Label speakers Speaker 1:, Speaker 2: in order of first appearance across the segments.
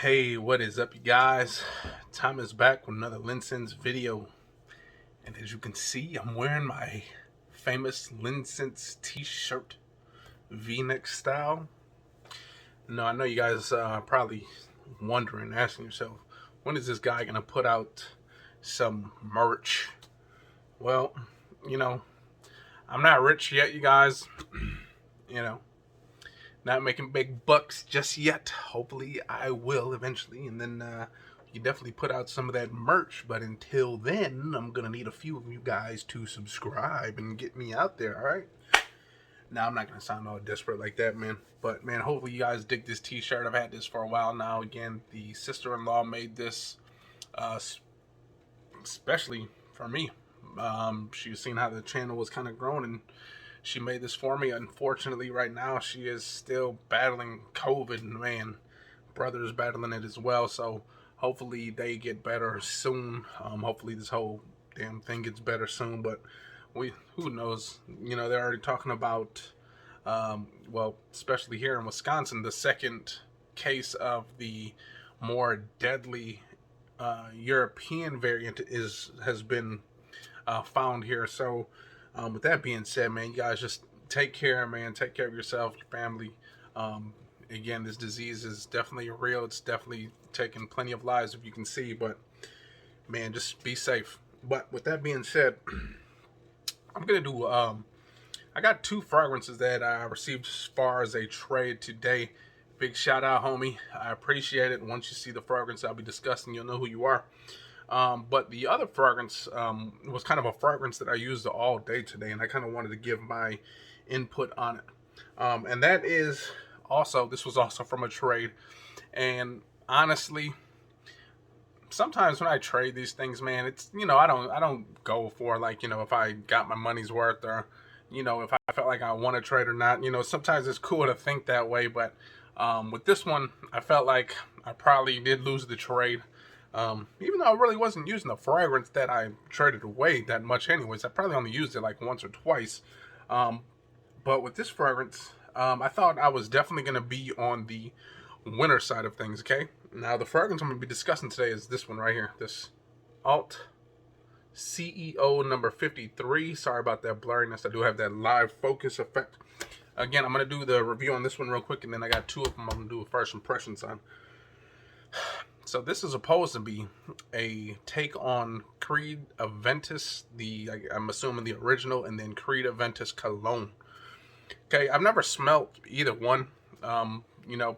Speaker 1: Hey, what is up, you guys? Time is back with another Linsense video, and as you can see, I'm wearing my famous Linsense t-shirt, V-neck style. Now, I know you guys are probably wondering, asking yourself, when is this guy gonna put out some merch? Well, I'm not rich yet, you guys. you know, Not making big bucks just yet. Hopefully I will eventually, and then you definitely put out some of that merch. But until then, I'm gonna need a few of you guys to subscribe and get me out there. All right. Now, I'm not gonna sound all desperate like that, man. But man, hopefully you guys dig this T-shirt. I've had this for a while now. Again, the sister-in-law made this, especially for me. She was seeing how the channel was kind of growing, and she made this for me. Unfortunately, right now, she is still battling COVID, and man, brother's battling it as well. So hopefully they get better soon. Hopefully this whole damn thing gets better soon. But who knows? They're already talking about, well, especially here in Wisconsin, the second case of the more deadly European variant has been found here. So with that being said, man, you guys just take care, man. Take care of yourself, your family. Again, this disease is definitely real. It's definitely taking plenty of lives, if you can see. But, man, just be safe. But with that being said, I'm going to do, I got two fragrances that I received as far as a trade today. Big shout out, homie. I appreciate it. Once you see the fragrance I'll be discussing, you'll know who you are. But the other fragrance was kind of a fragrance that I used all day today, and I kind of wanted to give my input on it. And that is also, this was also from a trade. And honestly, sometimes when I trade these things, man, it's, I don't go for, like, if I got my money's worth, or, if I felt like I want to trade or not. Sometimes it's cool to think that way, but with this one, I felt like I probably did lose the trade. Even though I really wasn't using the fragrance that I traded away that much anyways. I probably only used it like once or twice. But with this fragrance, I thought I was definitely going to be on the winter side of things, okay? Now, the fragrance I'm going to be discussing today is this one right here. This Alt CEO number 53. Sorry about that blurriness. I do have that live focus effect. Again, I'm going to do the review on this one real quick, and then I got two of them I'm going to do a first impressions on. So this is supposed to be a take on Creed Aventus, I'm assuming the original, and then Creed Aventus Cologne. Okay, I've never smelled either one.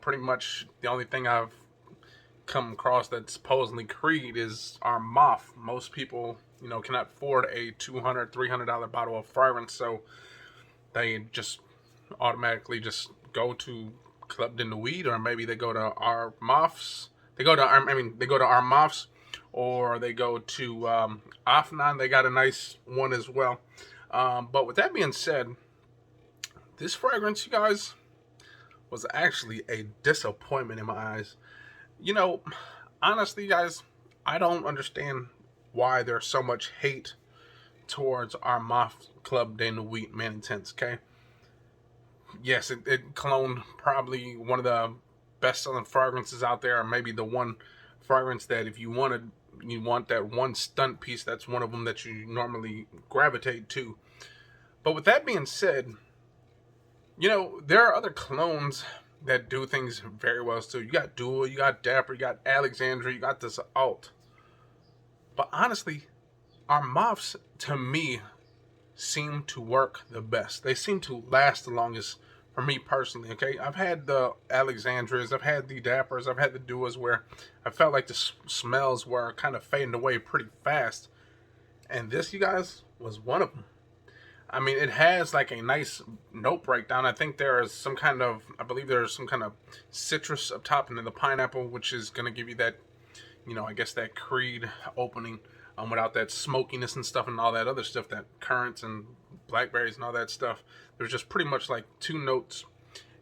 Speaker 1: Pretty much the only thing I've come across that's supposedly Creed is Armaf. Most people, cannot afford a $200, $300 bottle of fragrance, so they just automatically just go to Club de Nuit, or maybe they go to Armaf's. They go to Armaf's, or they go to Afnan. They got a nice one as well. But with that being said, this fragrance, you guys, was actually a disappointment in my eyes. Honestly, guys, I don't understand why there's so much hate towards Armaf Club de Nuit Man Intense, okay? Yes, it cloned probably one of the best-selling fragrances out there, or maybe the one fragrance that if you want that one stunt piece, that's one of them that you normally gravitate to. But with that being said, there are other clones that do things very well too. You got Dual, you got Dapper, you got Alexandria, you got this Alt. But honestly, Armaf's, to me, seem to work the best. They seem to last the longest for me personally, okay? I've had the Alexandrias, I've had the Dappers, I've had the Duas where I felt like the smells were kind of fading away pretty fast. And this, you guys, was one of them. I mean, it has like a nice note breakdown. I think there is some kind of, I believe there's some kind of citrus up top, and then the pineapple, which is going to give you that, I guess that Creed opening without that smokiness and stuff and all that other stuff, that currants and blackberries and all that stuff. There's just pretty much like two notes.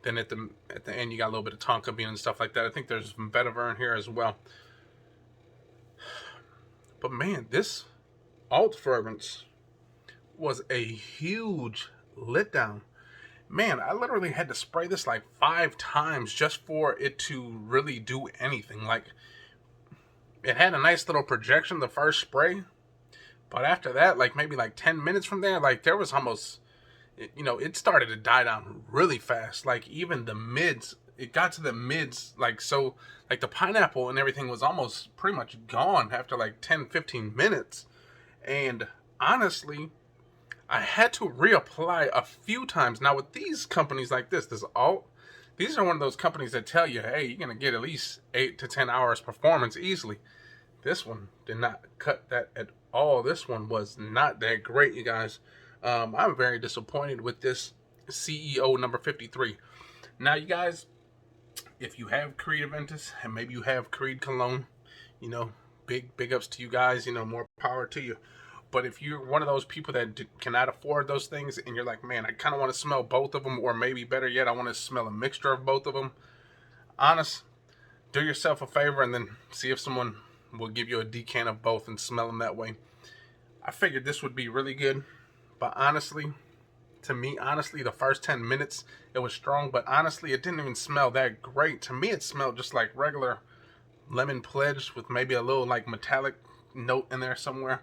Speaker 1: Then at the end, you got a little bit of tonka bean and stuff like that. I think there's some vetiver in here as well. But man, this Alt fragrance was a huge letdown. Man, I literally had to spray this like 5 times just for it to really do anything. Like, it had a nice little projection the first spray, but after that, like maybe like 10 minutes from there, like there was almost, it started to die down really fast. Like even the mids, it got to the mids, like so, like the pineapple and everything was almost pretty much gone after like 10, 15 minutes. And honestly, I had to reapply a few times. Now with these companies like this alt, these are one of those companies that tell you, hey, you're gonna get at least 8 to 10 hours performance easily. This one did not cut that at all. This one was not that great, you guys. I'm very disappointed with this CEO number 53. Now, you guys, if you have Creed Aventus and maybe you have Creed Cologne, you know, big ups to you guys. More power to you. But if you're one of those people that cannot afford those things and you're like, man, I kind of want to smell both of them, or maybe better yet, I want to smell a mixture of both of them, honest, do yourself a favor and then see if someone will give you a decant of both and smell them that way. I figured this would be really good, but honestly, to me, the first 10 minutes, it was strong, but honestly, it didn't even smell that great. To me, it smelled just like regular lemon pledge with maybe a little like metallic note in there somewhere,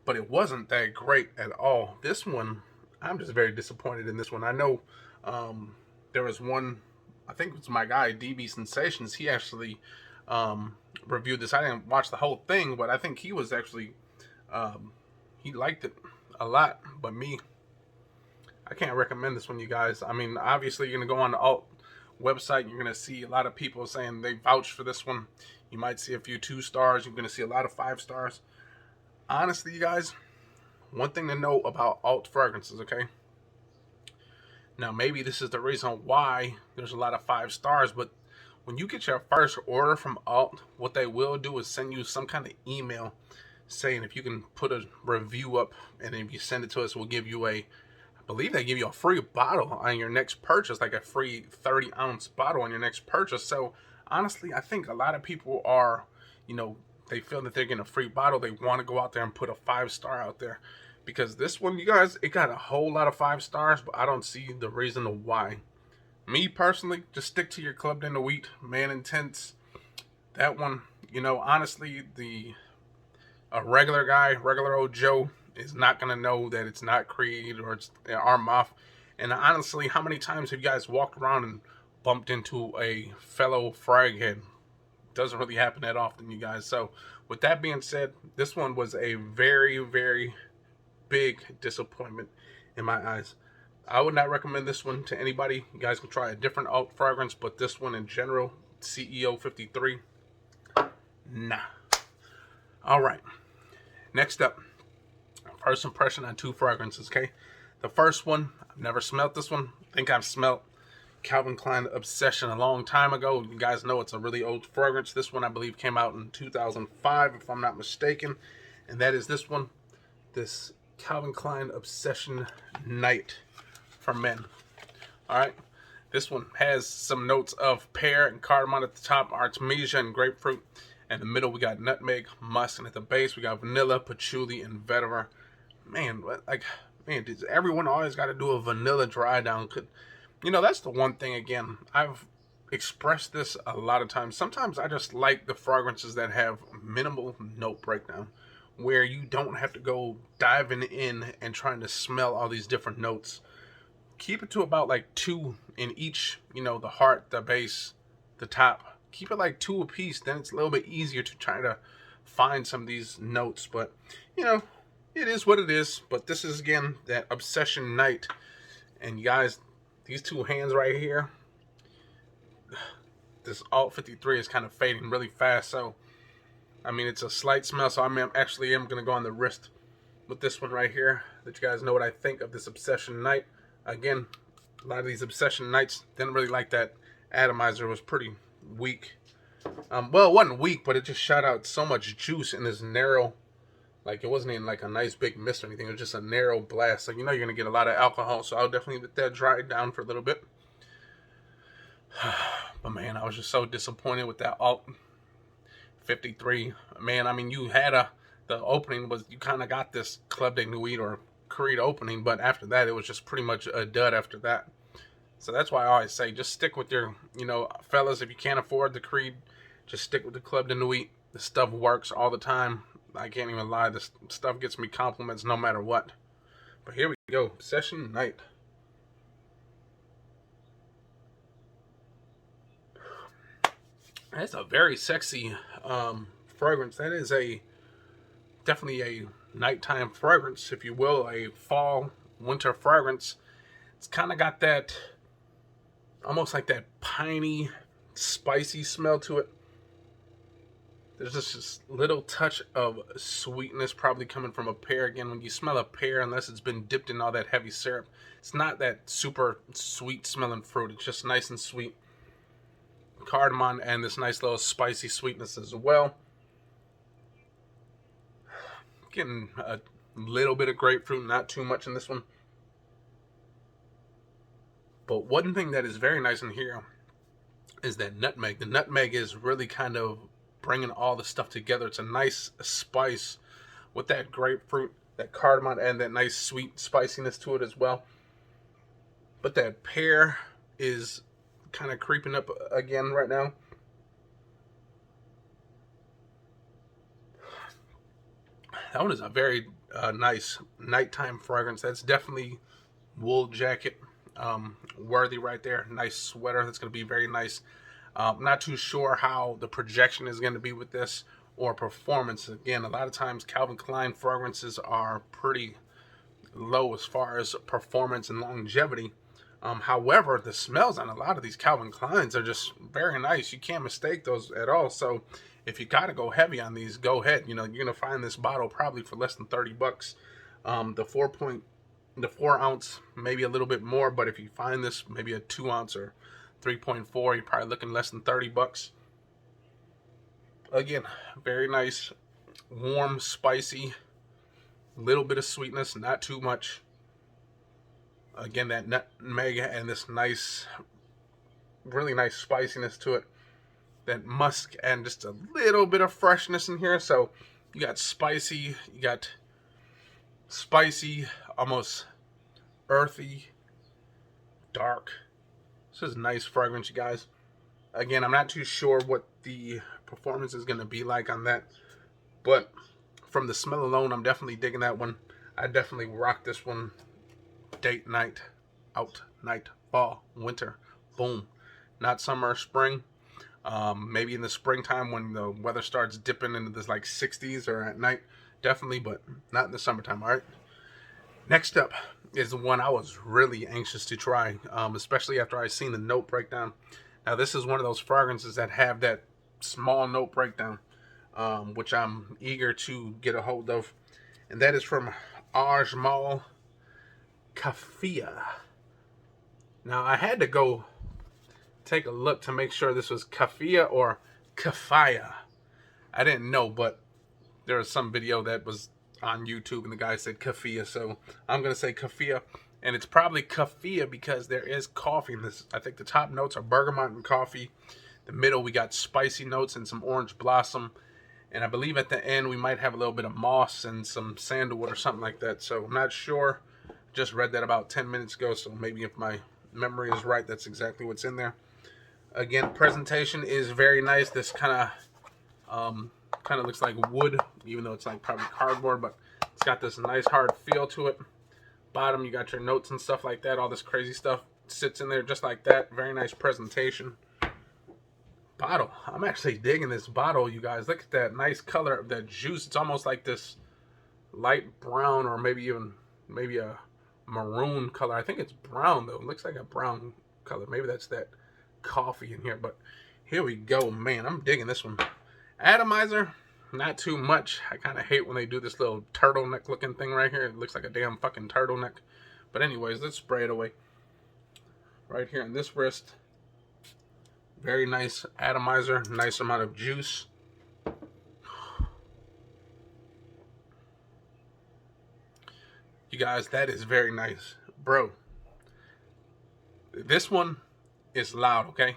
Speaker 1: but it wasn't that great at all. This one, I'm just very disappointed in this one. I know there was one, I think it was my guy, DB Sensations, he actually reviewed this. I didn't watch the whole thing, but I think he was actually, he liked it a lot, but me, I can't recommend this one, you guys. I mean, obviously, you're going to go on the alt website. You're going to see a lot of people saying they vouch for this one. You might see a few 2 stars. You're going to see a lot of 5 stars. Honestly, you guys, one thing to know about alt fragrances, okay? Now, maybe this is the reason why there's a lot of 5 stars, but when you get your first order from alt, what they will do is send you some kind of email saying if you can put a review up, and if you send it to us, we'll give you I believe they give you a free bottle on your next purchase, like a free 30-ounce bottle on your next purchase. So honestly, I think a lot of people are, they feel that they're getting a free bottle. They want to go out there and put a 5-star out there, because this one, you guys, it got a whole lot of 5 stars, but I don't see the reason why. Me personally, just stick to your Club de Nuit, Man Intense. That one, honestly, a regular guy, regular old Joe, is not going to know that it's not Creed or it's Armoff. And honestly, how many times have you guys walked around and bumped into a fellow frag head? Doesn't really happen that often, you guys. So with that being said, this one was a very, very big disappointment in my eyes. I would not recommend this one to anybody. You guys can try a different alt fragrance, but this one in general, CEO 53, nah. All right, next up, first impression on 2 fragrances, okay? The first one, I've never smelled this one. I think I've smelled Calvin Klein Obsession a long time ago. You guys know it's a really old fragrance. This one, I believe, came out in 2005, if I'm not mistaken. And that is this one, this Calvin Klein Obsession Night for Men. All right. This one has some notes of pear and cardamom at the top, artemisia and grapefruit. In the middle, we got nutmeg, musk, and at the base, we got vanilla, patchouli, and vetiver. Man, does everyone always got to do a vanilla dry down? That's the one thing, again, I've expressed this a lot of times. Sometimes I just like the fragrances that have minimal note breakdown, where you don't have to go diving in and trying to smell all these different notes. Keep it to about like 2 in each, the heart, the base, the top. Keep it like 2 apiece, then it's a little bit easier to try to find some of these notes. But, it is what it is. But this is, again, that Obsession Night. And you guys, these 2 hands right here, this Alt 53 is kind of fading really fast. So, I mean, it's a slight smell. So I'm going to go on the wrist with this one right here, that you guys know what I think of this Obsession Night. Again, a lot of these Obsession Nights didn't really like that atomizer. It was pretty weak. Well, it wasn't weak, but it just shot out so much juice in this narrow, like it wasn't even like a nice big mist or anything. It was just a narrow blast. So you're going to get a lot of alcohol. So I'll definitely let that dry down for a little bit. But man, I was just so disappointed with that Alt 53. Man, I mean, you had the opening was, you kind of got this Club de Nuit or Creed opening, but after that, it was just pretty much a dud after that. So that's why I always say, just stick with your, fellas, if you can't afford the Creed, just stick with the Club de Nuit. The stuff works all the time. I can't even lie. This stuff gets me compliments no matter what. But here we go. Session Night. That's a very sexy fragrance. That is definitely a nighttime fragrance, if you will. A fall, winter fragrance. It's kind of got that, almost like that piney, spicy smell to it. There's just this little touch of sweetness probably coming from a pear. Again, when you smell a pear, unless it's been dipped in all that heavy syrup, it's not that super sweet smelling fruit. It's just nice and sweet. Cardamom and this nice little spicy sweetness as well. Getting a little bit of grapefruit, not too much in this one. But one thing that is very nice in here is that nutmeg. The nutmeg is really kind of bringing all the stuff together. It's a nice spice with that grapefruit, that cardamom, and that nice sweet spiciness to it as well. But that pear is kind of creeping up again right now. That one is a very nice nighttime fragrance. That's definitely wool jacket worthy right there. Nice sweater. That's going to be very nice. Not too sure how the projection is going to be with this or performance. Again, a lot of times Calvin Klein fragrances are pretty low as far as performance and longevity. However, the smells on a lot of these Calvin Kleins are just very nice. You can't mistake those at all. So if you got to go heavy on these, go ahead. You're going to find this bottle probably for less than $30. The 4 ounce, maybe a little bit more, but if you find this maybe a 2 ounce or 3.4, you're probably looking less than $30. Again, very nice, warm, spicy, little bit of sweetness, not too much. Again, that nutmeg and this nice, really nice spiciness to it. That musk and just a little bit of freshness in here. So you got spicy, almost earthy, dark. This is a nice fragrance, you guys. Again, I'm not too sure what the performance is going to be like on that, but from the smell alone, I'm definitely digging that one. I definitely rock this one. Date night, out night, fall, winter, boom. Not summer or spring. Maybe in the springtime when the weather starts dipping into this like 60s or at night, definitely, but not in the summertime. All right. Next up is the one I was really anxious to try, especially after I seen the note breakdown. Now, this is one of those fragrances that have that small note breakdown, which I'm eager to get a hold of, and that is from Ajmal Kaffiya. Now, I had to go take a look to make sure this was Qafiya or Qafiya. I didn't know, but there was some video that was on YouTube and the guy said Qafiya, so I'm going to say Qafiya. And it's probably Qafiya because there is coffee in this. I think the top notes are bergamot and coffee. The middle, we got spicy notes and some orange blossom. And I believe at the end, we might have a little bit of moss and some sandalwood or something like that. So I'm not sure. Just read that about 10 minutes ago, so maybe if my memory is right, that's exactly what's in there. Again, presentation is very nice. This kind of looks like wood, even though it's like probably cardboard, but it's got this nice hard feel to it. Bottom, you got your notes and stuff like that. All this crazy stuff sits in there just like that. Very nice presentation. Bottle. I'm actually digging this bottle, you guys. Look at that nice color of that juice. It's almost like this light brown or maybe a maroon color. I think it's brown though. It looks like a brown color. Maybe that's that coffee in here, but here we go. Man, I'm digging this one. Atomizer, not too much. I kind of hate when they do this little turtleneck looking thing right here. It looks like a damn fucking turtleneck. But anyways, let's spray it away. Right here on this wrist. Very nice atomizer. Nice amount of juice. You guys, that is very nice. Bro, this one is loud, okay?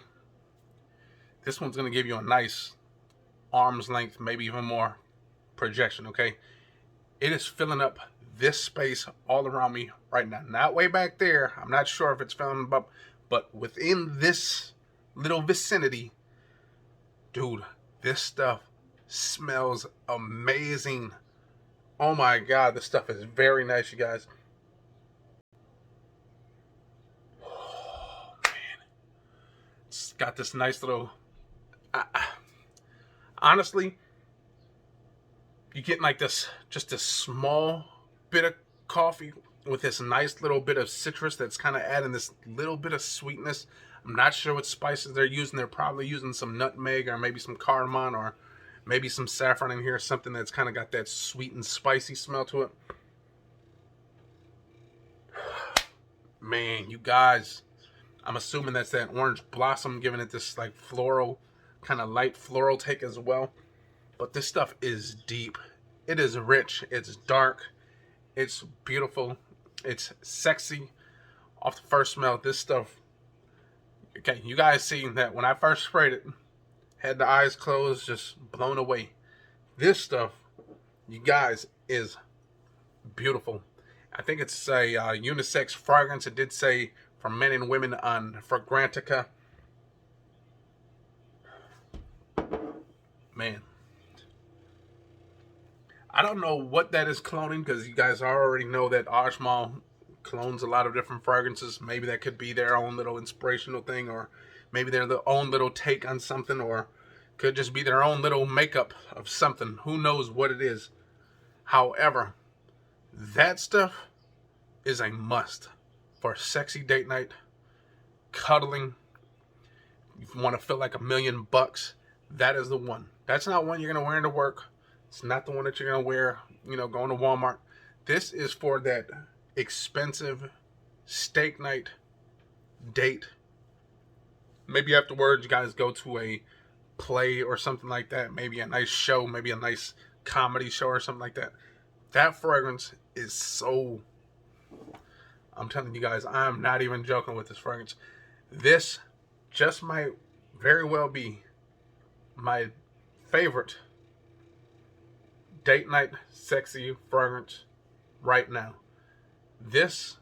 Speaker 1: This one's going to give you a nice arm's length, maybe even more projection, okay? It is filling up this space all around me right now. Not way back there. I'm not sure if it's filling up, but within this little vicinity, dude, this stuff smells amazing. Oh my God, this stuff is very nice, you guys. Oh man, it's got this nice little. Honestly, you get like this, just a small bit of coffee with this nice little bit of citrus that's kind of adding this little bit of sweetness. I'm not sure what spices they're using. They're probably using some nutmeg or maybe some cardamom or maybe some saffron in here, something that's kind of got that sweet and spicy smell to it. Man, you guys, I'm assuming that's that orange blossom giving it this like floral, kind of light floral take as well. But this stuff is deep. It is rich. It's dark. It's beautiful. It's sexy. Off the first smell, this stuff. Okay, you guys see that when I first sprayed it, had the eyes closed, just blown away. This stuff, you guys, is beautiful. I think it's a unisex fragrance. It did say for men and women on Fragrantica. Man. I don't know what that is cloning, because you guys already know that Ajmal clones a lot of different fragrances. Maybe that could be their own little inspirational thing, or maybe they're their own little take on something, or could just be their own little makeup of something. Who knows what it is? However, that stuff is a must for a sexy date night, cuddling. If you want to feel like $1,000,000, that is the one. That's not one you're going to wear into work. It's not the one that you're going to wear, going to Walmart. This is for that expensive steak night date. Maybe afterwards you guys go to a play or something like that. Maybe a nice show, maybe a nice comedy show or something like that. That fragrance is so... I'm telling you guys, I'm not even joking with this fragrance. This just might very well be my favorite date night sexy fragrance right now. This,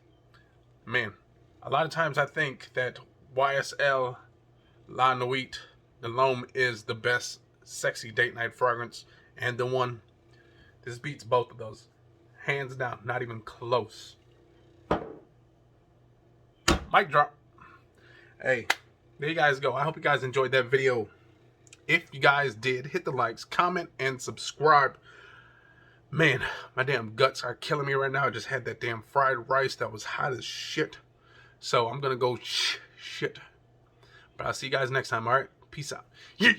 Speaker 1: man, a lot of times I think that YSL La Nuit de L'Homme is the best sexy date night fragrance, and the one, this beats both of those. Hands down, not even close. Mic drop. Hey, there you guys go. I hope you guys enjoyed that video. If you guys did, hit the likes, comment, and subscribe. Man, my damn guts are killing me right now. I just had that damn fried rice that was hot as shit. So I'm going to go shit. But I'll see you guys next time, all right? Peace out. Yeah.